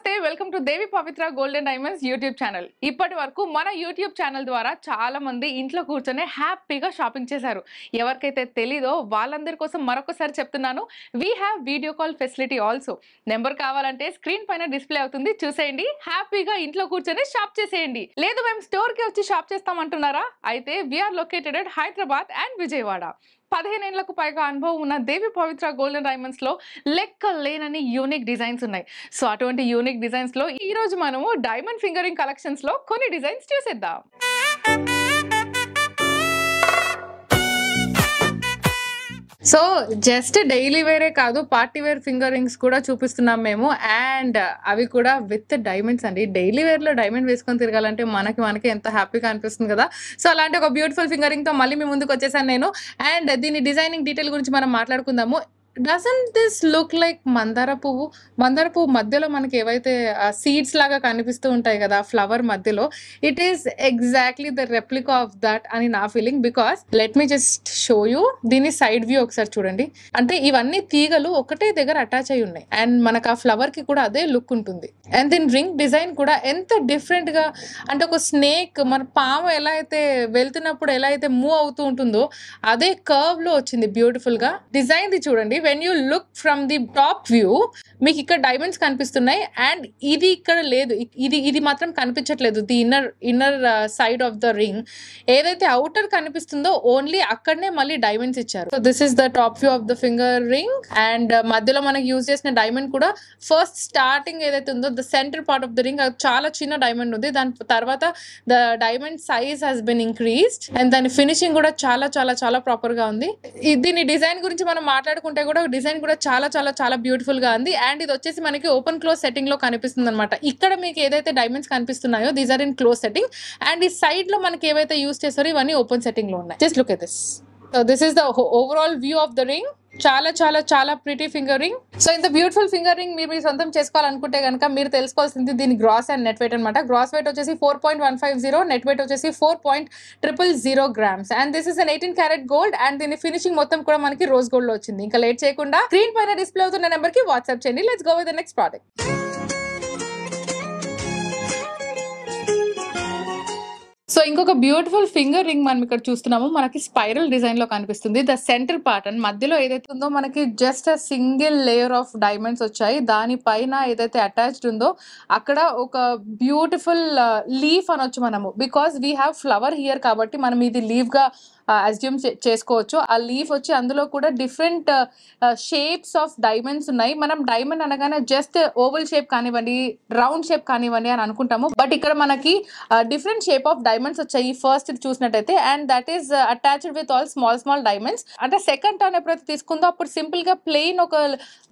నమస్తే welcome to Devi Pavitra golden diamonds YouTube channel. ఇప్పటి వరకు మన యూట్యూబ్ ఛానల్ ద్వారా చాలా మంది ఇంట్లో కూర్చొని హ్యాపీగా షాపింగ్ చేశారు. ఎవరికైతే తెలీదో వాళ్ళందరి కోసం మరొకసారి చెప్తున్నాను, we have video call facility also. Number కావాలంటే స్క్రీన్ పైన డిస్ప్లే అవుతుంది, చూసేయండి. హ్యాపీగా ఇంట్లో కూర్చొని షాప్ చేసేయండి. లేదు మేము స్టోర్ కి వచ్చి షాప్ చేస్తామంటున్నారా? అయితే we are located at Hyderabad and Vijayawada. 15 ఏళ్లకు పైగా అనుభవం ఉన్న దేవి పవిత్ర గోల్డెన్ డైమండ్స్ లో లెక్క లేనని యూనిక్ డిజైన్స్ ఉన్నాయి. సో అటువంటి యూనిక్ డిజైన్స్ లో ఈ రోజు మనము డైమండ్ ఫింగరింగ్ కలెక్షన్స్ లో కొన్ని డిజైన్స్ చూసేద్దాం. సో జస్ట్ డైలీ వేరే కాదు, పార్టీ వేర్ ఫింగర్ రింగ్స్ కూడా చూపిస్తున్నాం మేము. అండ్ అవి కూడా విత్ డైమండ్స్ అండి. డైలీ వేర్ లో డైమండ్ వేసుకొని తిరగాలంటే మనకి ఎంత హ్యాపీగా అనిపిస్తుంది కదా. సో అలాంటి ఒక బ్యూటిఫుల్ ఫింగరింగ్ తో మళ్ళీ మీ ముందుకు వచ్చేసాను నేను. అండ్ దీని డిజైనింగ్ డీటెయిల్ గురించి మనం మాట్లాడుకుందాము. డజంట్ దిస్ లుక్ లైక్ మందార పువ్వు? మందార పువ్వు మధ్యలో మనకి ఏవైతే సీడ్స్ లాగా కనిపిస్తూ ఉంటాయి కదా ఫ్లవర్ మధ్యలో, it is exactly the replica of that అని నా feeling. Because let me just show you దీని సైడ్ వ్యూ ఒకసారి చూడండి. అంటే ఇవన్నీ తీగలు ఒకటే దగ్గర అటాచ్ అయి ఉన్నాయి అండ్ మనకు ఆ ఫ్లవర్ కి కూడా అదే లుక్ ఉంటుంది. అండ్ దీని రింగ్ డిజైన్ కూడా ఎంత డిఫరెంట్ గా, అంటే ఒక స్నేక్ మన పాము ఎలా అయితే వెళ్తున్నప్పుడు ఎలా అయితే మూవ్ అవుతూ ఉంటుందో అదే కర్వ్ లో వచ్చింది బ్యూటిఫుల్ గా. డిజైన్ ది చూడండి, when you look from the top view మీకు ఇక్కడ డైమండ్స్ కనిపిస్తున్నాయి అండ్ ఇది ఇక్కడ లేదు, ఇది మాత్రం కనిపించట్లేదు. The inner side of the ring ఏదైతే అవుటర్ కనిపిస్తుందో ఓన్లీ అక్కడనే మళ్ళీ డైమండ్స్ ఇచ్చారు. So this is the top view of the finger ring. And మధ్యలో మనకి యూజ్ చేసిన డైమండ్ కూడా ఫస్ట్ స్టార్టింగ్ ఏదైతే ఉందో the centre part of the ring చాలా చిన్న డైమండ్ ఉంది. దాని తర్వాత the diamond size has been increased and దాని ఫినిషింగ్ కూడా చాలా చాలా చాలా ప్రాపర్ గా ఉంది. దీని డిజైన్ గురించి మనం మాట్లాడుకుంటే కూడా డిజైన్ కూడా చాలా చాలా చాలా బ్యూటిఫుల్ గా ఉంది. అండ్ ఇది వచ్చేసి మనకి ఓపెన్ క్లోజ్ సెట్టింగ్ లో కనిపిస్తుంది అనమాట. ఇక్కడ మీకు ఏదైతే డైమండ్స్ కనిపిస్తున్నాయో these are in close setting and ఈ సైడ్ లో మనకి ఏవైతే యూస్ చేస్తారో ఇవన్నీ ఓపెన్ సెట్టింగ్ లో ఉన్నాయి. Just look at this. So this is the overall view of the ring. చాలా చాలా చాలా ప్రిటీ ఫింగర్ రింగ్. సో ఇంత బ్యూటిఫుల్ ఫింగర్ రింగ్ మీరు సొంతం చేసుకోవాలనుకుంటే కనుక మీరు తెలుసుకోవాల్సింది దీని గ్రాస్ అండ్ నెట్ వెయిట్ అనమాట. గ్రాస్ వెయిట్ వచ్చేసి 4.150, నెట్ వెయిట్ వచ్చేసి 4.000 grams. And this is an 18 carat gold and దీని ఫినిషింగ్ మొత్తం కూడా మనకి రోజ్ గోల్డ్ లో వచ్చింది. ఇంకా లేట్ చేయకుండా స్క్రీన్ పైన డిస్ప్లే అవుతున్న నెంబర్ కి వాట్సాప్ చేయండి. Let's go with the next product. So ఇంకొక బ్యూటిఫుల్ ఫింగర్ రింగ్ మనం ఇక్కడ చూస్తున్నాము. మనకి స్పైరల్ డిజైన్ లో కనిపిస్తుంది. ద సెంటర్ పార్ట్ అండ్ మధ్యలో ఏదైతే ఉందో మనకి just a single layer of diamonds వచ్చాయి. దానిపైన ఏదైతే అటాచ్డ్ ఉందో అక్కడ ఒక బ్యూటిఫుల్ లీఫ్ అనొచ్చు మనము. Because we have flower here కాబట్టి మనం ఇది లీవ్ గా అజ్యూమ్ చేసుకోవచ్చు. ఆ లీఫ్ వచ్చి అందులో కూడా డిఫరెంట్ షేప్స్ ఆఫ్ డైమండ్స్ ఉన్నాయి. మనం డైమండ్ అనగానే జస్ట్ ఓవల్ షేప్ కానివ్వండి, రౌండ్ షేప్ కానివ్వండి అని అనుకుంటాము. బట్ ఇక్కడ మనకి డిఫరెంట్ షేప్ ఆఫ్ డైమండ్స్ వచ్చాయి ఫస్ట్ చూసినట్టయితే. And that is attached with all small diamonds. అంటే సెకండ్ టర్న్ ఎప్పుడైతే తీసుకుందో అప్పుడు సింపుల్ గా ప్లెయిన్ ఒక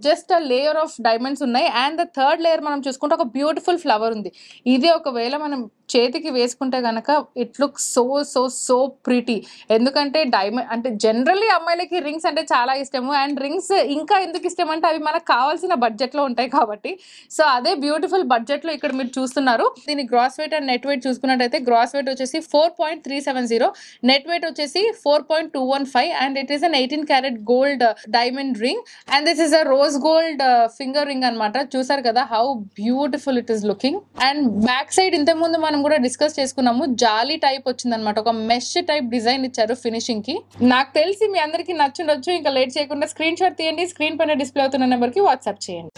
జస్ట్ లేయర్ ఆఫ్ డైమండ్స్ ఉన్నాయి. అండ్ ద థర్డ్ లేయర్ మనం చూసుకుంటే ఒక బ్యూటిఫుల్ ఫ్లవర్ ఉంది. ఇది ఒకవేళ మనం చేతికి వేసుకుంటే గనక it look so so so pretty. ఎందుకంటే డైమండ్ అంటే జనరల్లీ అమ్మాయిలకి రింగ్స్ అంటే చాలా ఇష్టము. అండ్ రింగ్స్ ఇంకా ఎందుకు ఇష్టం అంటే అవి మనకు కావాల్సిన బడ్జెట్ లో ఉంటాయి కాబట్టి. సో అదే బ్యూటిఫుల్ బడ్జెట్ లో ఇక్కడ మీరు చూస్తున్నారు. దీని gross weight and net weight చూసుకున్నట్టయితే గ్రాస్ వెయిట్ వచ్చేసి 4.370, నెట్ వెయిట్ వచ్చేసి 4.215 and it is an 18 carat gold diamond ring. And this is a rose gold finger ring అనమాట. చూసారు కదా how beautiful it is looking. And back side ఇంత ముందు మనం కూడా డిస్కస్ చేసుకున్నాము, జాలీ టైప్ వచ్చింది అనమాట. ఒక మెష్ టైప్ డిజైన్ ఇచ్చారు ఫినిషింగ్ కి. నాకు తెలిసి మీ అందరికి నచ్చుండొచ్చు. ఇంకా లేట్ చేయకుండా స్క్రీన్ షాట్ తీయండి, స్క్రీన్ పైన డిస్ప్లే అవుతున్న నెంబర్ కి వాట్సాప్ చేయండి.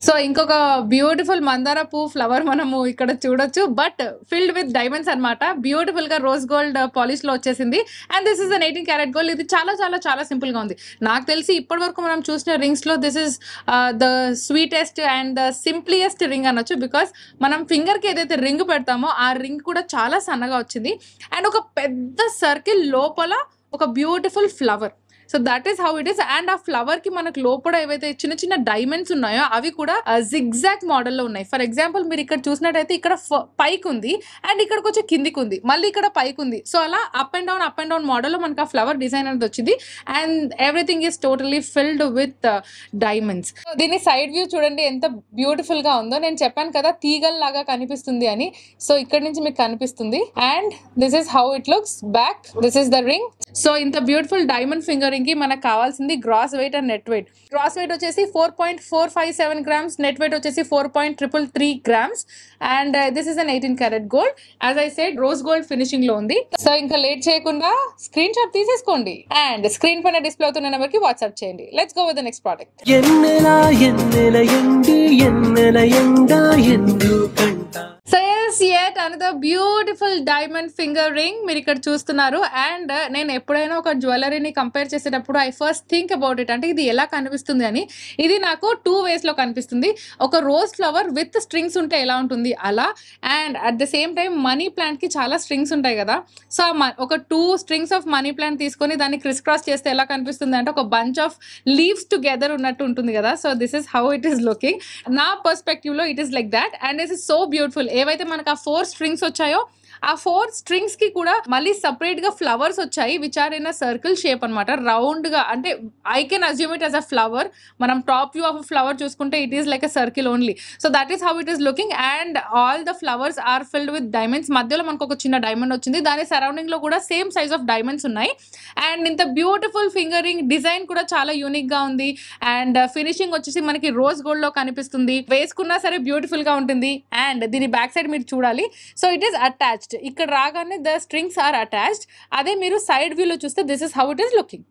సో ఇంకొక బ్యూటిఫుల్ మందార పూ ఫ్లవర్ మనము ఇక్కడ చూడొచ్చు, బట్ ఫిల్డ్ విత్ డైమండ్స్ అనమాట. బ్యూటిఫుల్ గా రోజ్ గోల్డ్ పాలిష్ లో వచ్చేసింది. And this is an 18 carat gold. ఇది చాలా చాలా చాలా సింపుల్ గా ఉంది. నాకు తెలిసి ఇప్పటి వరకు మనం చూసిన రింగ్స్ లో this is the sweetest and the simplest ring అనొచ్చు. బికాస్ మనం ఫింగర్ కి ఏదైతే రింగ్ పెడతామో ఆ రింగ్ కూడా చాలా సన్నగా వచ్చింది. అండ్ ఒక పెద్ద సర్కిల్ లోపల ఒక beautiful flower. So that is how it is. And ఆ ఫ్లవర్ కి మనకు లోపల ఏవైతే చిన్న చిన్న డైమండ్స్ ఉన్నాయో అవి కూడా జిగ్జాగ్ మోడల్లో ఉన్నాయి. ఫర్ ఎగ్జాంపుల్ మీరు ఇక్కడ చూసినట్టయితే ఇక్కడ పైకి ఉంది అండ్ ఇక్కడికి వచ్చి కిందికి ఉంది, మళ్ళీ ఇక్కడ పైకి ఉంది. సో అలా అప్ అండ్ డౌన్ మోడల్లో మనకు ఆ ఫ్లవర్ డిజైన్ అనేది వచ్చింది. And everything is totally field with diamonds. దీని సైడ్ వ్యూ చూడండి ఎంత బ్యూటిఫుల్ గా ఉందో. నేను చెప్పాను కదా తీగల్ లాగా కనిపిస్తుంది అని. సో ఇక్కడ నుంచి మీకు కనిపిస్తుంది. And this is how it looks back. This is the ring. So ఇంత బ్యూటిఫుల్ డైమండ్ ఫింగరింగ్ ఫింగరింగ్ కి మనకు కావాల్సింది gross weight and net weight. Gross weight వచ్చేసి 4.457 గ్రామ్స్, నెట్ వెయిట్ వచ్చేసి 4.333 grams. And this is an 18 carat gold. As I said rose gold finishing లో ఉంది. సో ఇంకా లేట్ చేయకుండా స్క్రీన్ షాట్ తీసేసుకోండి అండ్ స్క్రీన్ పైన డిస్ప్లే అవుతున్న నెంబర్ కి వాట్సాప్ చేయండి. Let's go with the next product. So yet another beautiful diamond finger ring మీరు ఇక్కడ చూస్తున్నారు. అండ్ నేను ఎప్పుడైనా ఒక జ్యువెలరీని కంపేర్ చేసేటప్పుడు I first think about it, అంటే ఇది ఎలా కనిపిస్తుంది అని. ఇది నాకు 2 ways లో కనిపిస్తుంది. ఒక రోజ్ ఫ్లవర్ విత్ స్ట్రింగ్స్ ఉంటే ఎలా ఉంటుంది అలా, and at the same time money plant కి చాలా స్ట్రింగ్స్ ఉంటాయి కదా. సో ఒక 2 strings ఆఫ్ మనీ ప్లాంట్ తీసుకొని దాన్ని క్రిస్ క్రాస్ చేస్తే ఎలా కనిపిస్తుంది అంటే ఒక బంచ్ ఆఫ్ లీవ్స్ టుగెదర్ ఉన్నట్టు ఉంటుంది కదా. So this is how it is looking. నా పర్స్పెక్టివ్ లో it is like that. And this is so beautiful. ఏవైతే మనకు ఆ 4 strings వచ్చాయో ఆ 4 strings కి కూడా మళ్ళీ సపరేట్ గా ఫ్లవర్స్ వచ్చాయి which are in a circle shape అనమాట. రౌండ్ గా, అంటే I can assume it as a flower. మనం top view of a flower చూసుకుంటే it is like a circle only. So that is how it is looking. And all the flowers are filled with diamonds. మధ్యలో మనకు ఒక చిన్న diamond వచ్చింది, దాని surrounding లో కూడా సేమ్ సైజ్ ఆఫ్ డైమండ్స్ ఉన్నాయి. అండ్ ఇంత బ్యూటిఫుల్ ఫింగరింగ్ డిజైన్ కూడా చాలా యూనిక్ గా ఉంది. అండ్ ఫినిషింగ్ వచ్చేసి మనకి రోజ్ గోల్డ్ లో కనిపిస్తుంది. వేసుకున్నా సరే బ్యూటిఫుల్ గా ఉంటుంది. అండ్ దీని బ్యాక్ సైడ్ మీరు చూడాలి. So it is attached. ఇక్కడ రాగానే ద స్ట్రింగ్స్ ఆర్ అటాచ్డ్. అదే మీరు సైడ్ వ్యూలో చూస్తే this is how it is looking.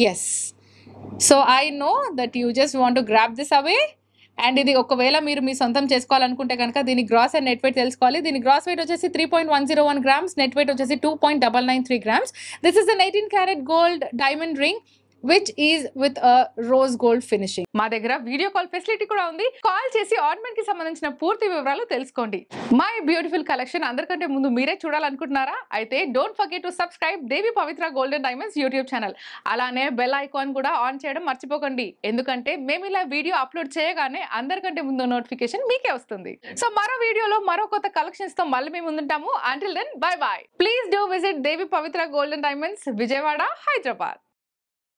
Yes, so I know that you just want to grab this away. And ఇది ఒకవేళ మీరు మీ సొంతం చేసుకోవాలనుకుంటే కనుక దీని గ్రాస్ అండ్ నెట్ వెయిట్ తెలుసుకోవాలి. దీని గ్రాస్ వెయిట్ వచ్చేసి 3.101 గ్రామ్స్, నెట్ వెయిట్ వచ్చేసి 2.993 grams. This is an 18 carat gold diamond ring which is with a rose gold finishing. మా దగ్గర వీడియో కాల్ ఫెసిలిటీ కూడా ఉంది. కాల్ చేసి ఆర్నమెంట్ కి సంబంధించిన పూర్తి వివరాలు తెలుసుకోండి. మై బ్యూటిఫుల్ కలెక్షన్ అందరికంటే ముందు మీరే చూడాలనుకుంటున్నారా? అయితే don't forget to subscribe Devi Pavitra golden diamonds YouTube channel. అలానే బెల్ ఐకాన్ కూడా ఆన్ చేయడం మర్చిపోకండి. ఎందుకంటే మేము ఇలా వీడియో అప్లోడ్ చేయగానే అందరికంటే ముందు నోటిఫికేషన్ మీకే వస్తుంది. సో మరో వీడియోలో మరో కొత్త కలెక్షన్స్ తో మళ్ళీ మేము ముందుంటాము. Until then bye bye. Please do visit Devi Pavitra golden diamonds, Vijayawada, Hyderabad.